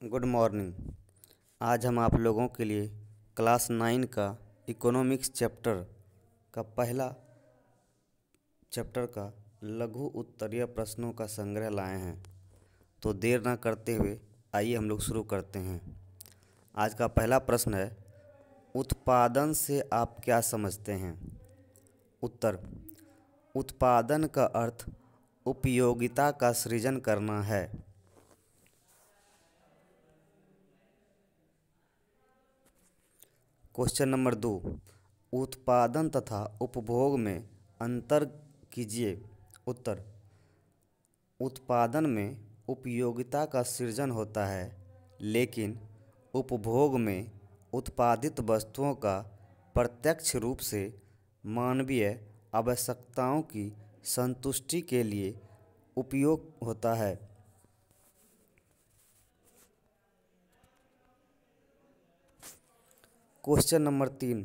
Good morning. आज हम आप लोगों के लिए क्लास 9 का इकोनॉमिक्स चैप्टर का पहला चैप्टर का लघु उत्तरीय प्रश्नों का संग्रह लाए हैं। तो देर ना करते हुए आइए हम लोग शुरू करते हैं। आज का पहला प्रश्न है, उत्पादन से आप क्या समझते हैं? उत्तर, उत्पादन का अर्थ उपयोगिता का सृजन करना है। क्वेश्चन नंबर 2, उत्पादन तथा उपभोग में अंतर कीजिए। उत्तर, उत्पादन में उपयोगिता का सृजन होता है, लेकिन उपभोग में उत्पादित वस्तुओं का प्रत्यक्ष रूप से मानवीय आवश्यकताओं की संतुष्टि के लिए उपयोग होता है। क्वेश्चन नंबर 3,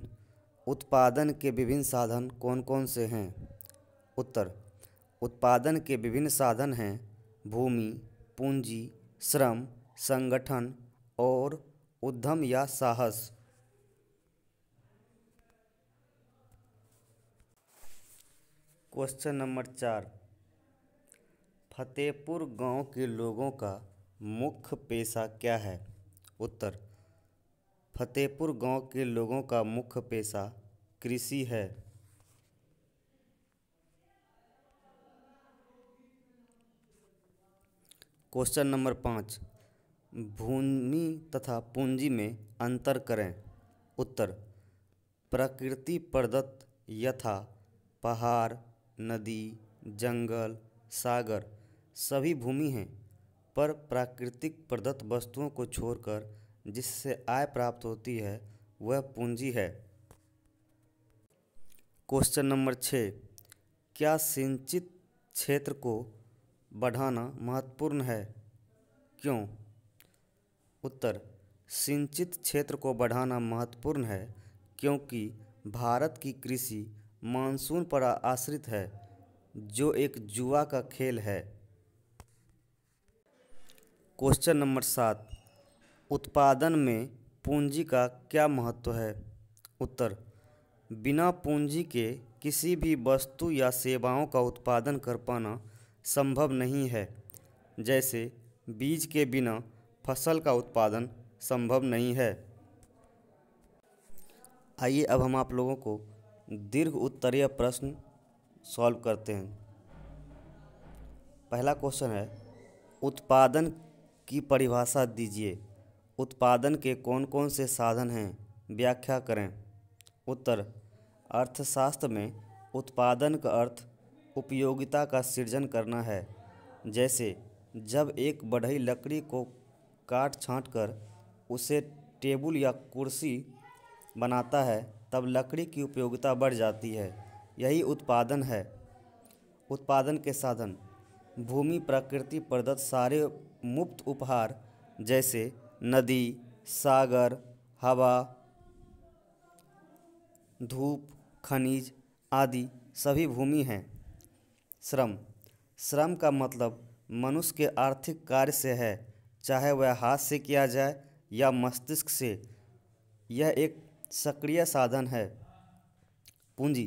उत्पादन के विभिन्न साधन कौन कौन से हैं? उत्तर, उत्पादन के विभिन्न साधन हैं भूमि, पूंजी, श्रम, संगठन और उद्यम या साहस। क्वेश्चन नंबर 4, फतेहपुर गांव के लोगों का मुख्य पेशा क्या है? उत्तर, फतेहपुर गांव के लोगों का मुख्य पेशा कृषि है। क्वेश्चन नंबर 5, भूमि तथा पूंजी में अंतर करें। उत्तर, प्रकृति प्रदत्त यथा पहाड़, नदी, जंगल, सागर सभी भूमि हैं, पर प्राकृतिक प्रदत्त वस्तुओं को छोड़कर जिससे आय प्राप्त होती है वह पूंजी है। क्वेश्चन नंबर 6, क्या सिंचित क्षेत्र को बढ़ाना महत्वपूर्ण है? क्यों? उत्तर, सिंचित क्षेत्र को बढ़ाना महत्वपूर्ण है क्योंकि भारत की कृषि मानसून पर आश्रित है, जो एक जुआ का खेल है। क्वेश्चन नंबर 7, उत्पादन में पूंजी का क्या महत्व है? उत्तर, बिना पूंजी के किसी भी वस्तु या सेवाओं का उत्पादन कर पाना संभव नहीं है। जैसे बीज के बिना फसल का उत्पादन संभव नहीं है। आइए अब हम आप लोगों को दीर्घ उत्तरीय प्रश्न सॉल्व करते हैं। पहला क्वेश्चन है, उत्पादन की परिभाषा दीजिए। उत्पादन के कौन कौन से साधन हैं, व्याख्या करें। उत्तर, अर्थशास्त्र में उत्पादन का अर्थ उपयोगिता का सृजन करना है। जैसे जब एक बढ़ई लकड़ी को काट छाँट कर उसे टेबल या कुर्सी बनाता है, तब लकड़ी की उपयोगिता बढ़ जाती है। यही उत्पादन है। उत्पादन के साधन, भूमि प्रकृति प्रदत्त सारे मुफ्त उपहार जैसे नदी, सागर, हवा, धूप, खनिज आदि सभी भूमि हैं। श्रम, श्रम का मतलब मनुष्य के आर्थिक कार्य से है, चाहे वह हाथ से किया जाए या मस्तिष्क से। यह एक सक्रिय साधन है। पूंजी,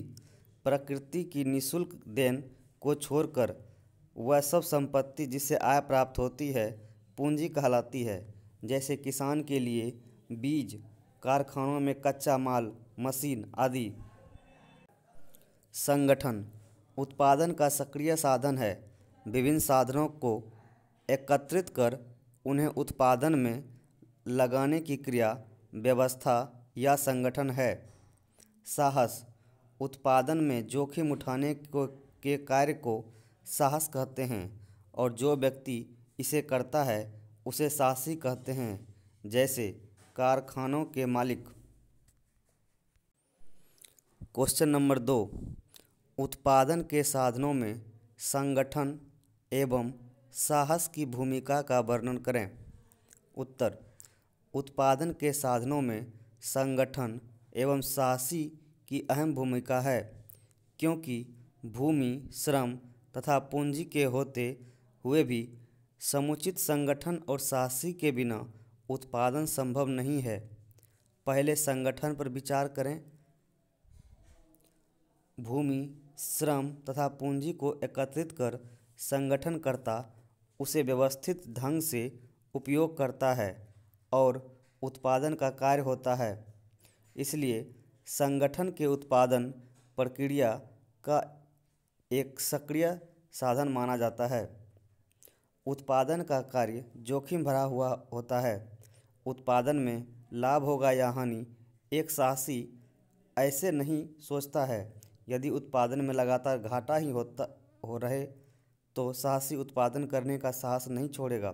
प्रकृति की निःशुल्क देन को छोड़कर वह सब संपत्ति जिससे आय प्राप्त होती है पूंजी कहलाती है। जैसे किसान के लिए बीज, कारखानों में कच्चा माल, मशीन आदि। संगठन, उत्पादन का सक्रिय साधन है। विभिन्न साधनों को एकत्रित कर उन्हें उत्पादन में लगाने की क्रिया, व्यवस्था या संगठन है। साहस, उत्पादन में जोखिम उठाने के कार्य को साहस कहते हैं और जो व्यक्ति इसे करता है उसे साहसी कहते हैं। जैसे कारखानों के मालिक। क्वेश्चन नंबर 2, उत्पादन के साधनों में संगठन एवं साहस की भूमिका का वर्णन करें। उत्तर, उत्पादन के साधनों में संगठन एवं साहसी की अहम भूमिका है, क्योंकि भूमि, श्रम तथा पूंजी के होते हुए भी समुचित संगठन और साहसी के बिना उत्पादन संभव नहीं है। पहले संगठन पर विचार करें। भूमि, श्रम तथा पूंजी को एकत्रित कर संगठनकर्ता उसे व्यवस्थित ढंग से उपयोग करता है और उत्पादन का कार्य होता है। इसलिए संगठन के उत्पादन प्रक्रिया का एक सक्रिय साधन माना जाता है। उत्पादन का कार्य जोखिम भरा हुआ होता है। उत्पादन में लाभ होगा या हानि एक साहसी ऐसे नहीं सोचता है। यदि उत्पादन में लगातार घाटा ही हो रहे तो साहसी उत्पादन करने का साहस नहीं छोड़ेगा।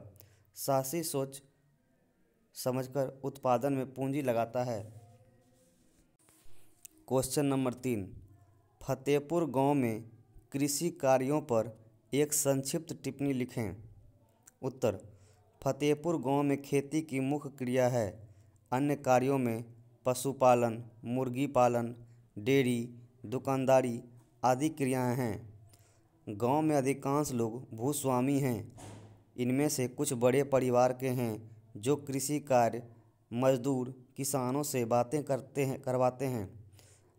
साहसी सोच समझकर उत्पादन में पूंजी लगाता है। क्वेश्चन नंबर 3, फतेहपुर गांव में कृषि कार्यों पर एक संक्षिप्त टिप्पणी लिखें। उत्तर, फतेहपुर गांव में खेती की मुख्य क्रिया है। अन्य कार्यों में पशुपालन, मुर्गी पालन, डेयरी, दुकानदारी आदि क्रियाएं हैं। गांव में अधिकांश लोग भूस्वामी हैं। इनमें से कुछ बड़े परिवार के हैं जो कृषि कार्य मजदूर किसानों से बातें करवाते हैं।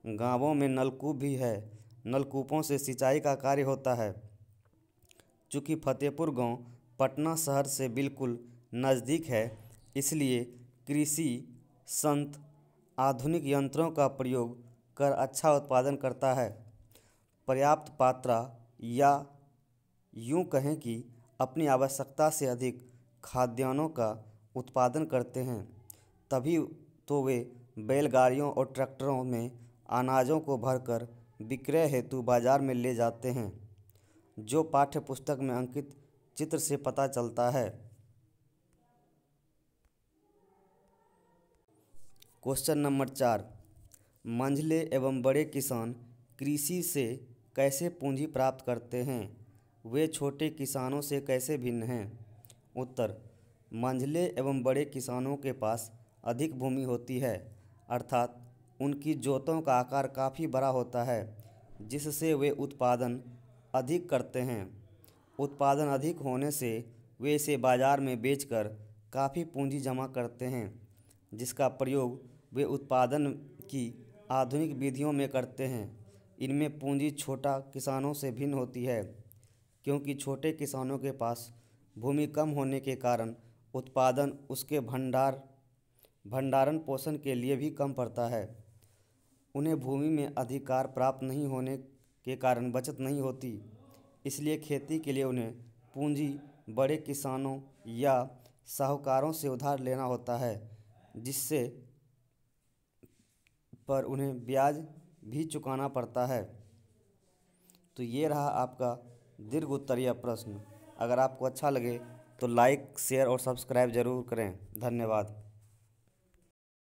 गांवों में नलकूप भी है। नलकूपों से सिंचाई का कार्य होता है। चूँकि फतेहपुर गांव पटना शहर से बिल्कुल नज़दीक है, इसलिए कृषि संत आधुनिक यंत्रों का प्रयोग कर अच्छा उत्पादन करता है। पर्याप्त मात्रा या यूँ कहें कि अपनी आवश्यकता से अधिक खाद्यान्नों का उत्पादन करते हैं। तभी तो वे बैलगाड़ियों और ट्रैक्टरों में अनाजों को भरकर विक्रय हेतु बाजार में ले जाते हैं, जो पाठ्य पुस्तक में अंकित चित्र से पता चलता है। क्वेश्चन नंबर 4, मंझले एवं बड़े किसान कृषि से कैसे पूंजी प्राप्त करते हैं? वे छोटे किसानों से कैसे भिन्न हैं? उत्तर, मंझले एवं बड़े किसानों के पास अधिक भूमि होती है, अर्थात उनकी जोतों का आकार काफ़ी बड़ा होता है, जिससे वे उत्पादन अधिक करते हैं। उत्पादन अधिक होने से वे इसे बाजार में बेचकर काफ़ी पूंजी जमा करते हैं, जिसका प्रयोग वे उत्पादन की आधुनिक विधियों में करते हैं। इनमें पूंजी छोटा किसानों से भिन्न होती है, क्योंकि छोटे किसानों के पास भूमि कम होने के कारण उत्पादन उसके भंडारण पोषण के लिए भी कम पड़ता है। उन्हें भूमि में अधिकार प्राप्त नहीं होने के कारण बचत नहीं होती, इसलिए खेती के लिए उन्हें पूंजी बड़े किसानों या साहूकारों से उधार लेना होता है, जिससे पर उन्हें ब्याज भी चुकाना पड़ता है। तो ये रहा आपका दीर्घ उत्तरीय प्रश्न। अगर आपको अच्छा लगे तो लाइक, शेयर और सब्सक्राइब ज़रूर करें। धन्यवाद।